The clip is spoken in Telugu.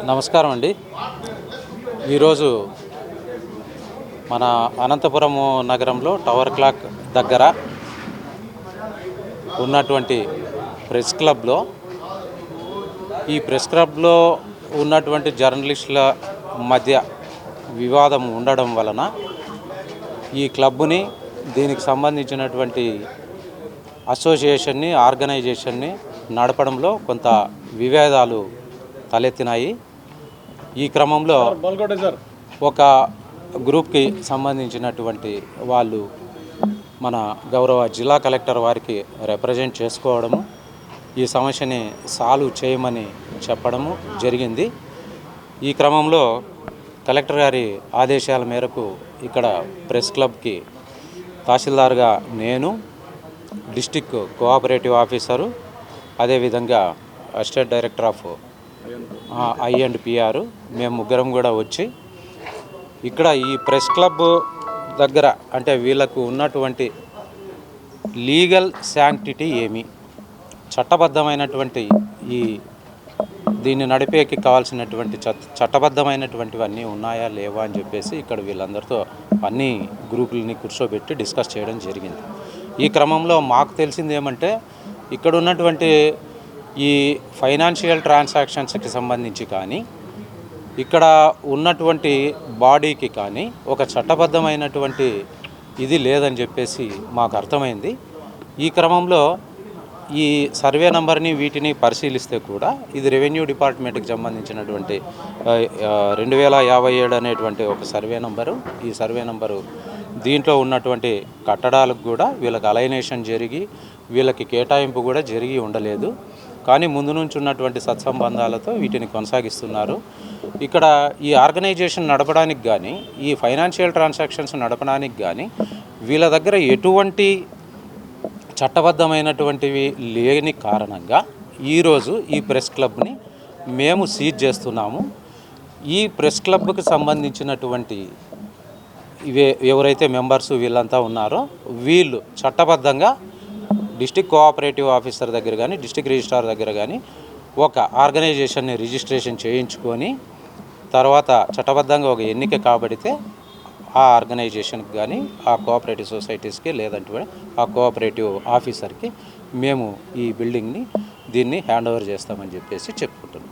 నమస్కారం అండి. ఈరోజు మన అనంతపురం నగరంలో టవర్ క్లాక్ దగ్గర ఉన్నటువంటి ప్రెస్ క్లబ్లో ఈ ప్రెస్ క్లబ్లో ఉన్నటువంటి జర్నలిస్టుల మధ్య వివాదం ఉండడం వలన ఈ క్లబ్ని దీనికి సంబంధించినటువంటి అసోసియేషన్ని ఆర్గనైజేషన్ని నడపడంలో కొంత విభేదాలు తలెత్తినాయి. ఈ క్రమంలో ఒక గ్రూప్కి సంబంధించినటువంటి వాళ్ళు మన గౌరవ జిల్లా కలెక్టర్ వారికి రిప్రజెంట్ చేసుకోవడము, ఈ సమస్యని సాల్వ్ చేయమని చెప్పడము జరిగింది. ఈ క్రమంలో కలెక్టర్ గారి ఆదేశాల మేరకు ఇక్కడ ప్రెస్ క్లబ్కి తహసీల్దార్గా నేను, డిస్టిక్ కోఆపరేటివ్ ఆఫీసరు, అదేవిధంగా అసిస్టెంట్ డైరెక్టర్ ఆఫ్ I&PR మేము ముగ్గురం కూడా వచ్చి ఇక్కడ ఈ ప్రెస్ క్లబ్ దగ్గర అంటే వీళ్ళకు ఉన్నటువంటి లీగల్ శాంక్టిటీ ఏమి, చట్టబద్ధమైనటువంటి దీన్ని నడిపేకి కావాల్సినటువంటి చట్టబద్ధమైనటువంటివన్నీ ఉన్నాయా లేవా అని చెప్పేసి ఇక్కడ వీళ్ళందరితో అన్ని గ్రూపులని కూర్చోబెట్టి డిస్కస్ చేయడం జరిగింది. ఈ క్రమంలో మాకు తెలిసింది ఏమంటే ఇక్కడ ఉన్నటువంటి ఈ ఫైనాన్షియల్ ట్రాన్సాక్షన్స్కి సంబంధించి కానీ ఇక్కడ ఉన్నటువంటి బాడీకి కానీ ఒక చట్టబద్ధమైనటువంటి ఇది లేదని చెప్పేసి మాకు అర్థమైంది. ఈ క్రమంలో ఈ సర్వే నెంబర్ని వీటిని పరిశీలిస్తే కూడా ఇది రెవెన్యూ డిపార్ట్మెంట్కి సంబంధించినటువంటి 2057 అనేటువంటి ఒక సర్వే నెంబరు. ఈ సర్వే నెంబరు దీంట్లో ఉన్నటువంటి కట్టడాలకు కూడా వీళ్ళకి అలైనేషన్ జరిగి వీళ్ళకి కేటాయింపు కూడా జరిగి ఉండలేదు. కానీ ముందు నుంచి ఉన్నటువంటి సత్సంబంధాలతో వీటిని కొనసాగిస్తున్నారు. ఇక్కడ ఈ ఆర్గనైజేషన్ నడపడానికి కానీ ఈ ఫైనాన్షియల్ ట్రాన్సాక్షన్స్ నడపడానికి కానీ వీళ్ళ దగ్గర ఎటువంటి చట్టబద్ధమైనటువంటివి లేని కారణంగా ఈరోజు ఈ ప్రెస్ క్లబ్ని మేము సీజ్ చేస్తున్నాము. ఈ ప్రెస్ క్లబ్కి సంబంధించినటువంటి ఎవరైతే మెంబర్స్ వీళ్ళంతా ఉన్నారో వీళ్ళు చట్టబద్ధంగా డిస్టిక్ కోఆపరేటివ్ ఆఫీసర్ దగ్గర కానీ డిస్టిక్ రిజిస్ట్రార్ దగ్గర కానీ ఒక ఆర్గనైజేషన్ని రిజిస్ట్రేషన్ చేయించుకొని తర్వాత చట్టబద్ధంగా ఒక ఎన్నిక కాబడితే ఆ ఆర్గనైజేషన్కి కానీ ఆ కోఆపరేటివ్ సొసైటీస్కి లేదంటే ఆ కోఆపరేటివ్ ఆఫీసర్కి మేము ఈ బిల్డింగ్ని దీన్ని హ్యాండ్ ఓవర్ చేస్తామని చెప్పేసి చెప్పుకుంటున్నాం.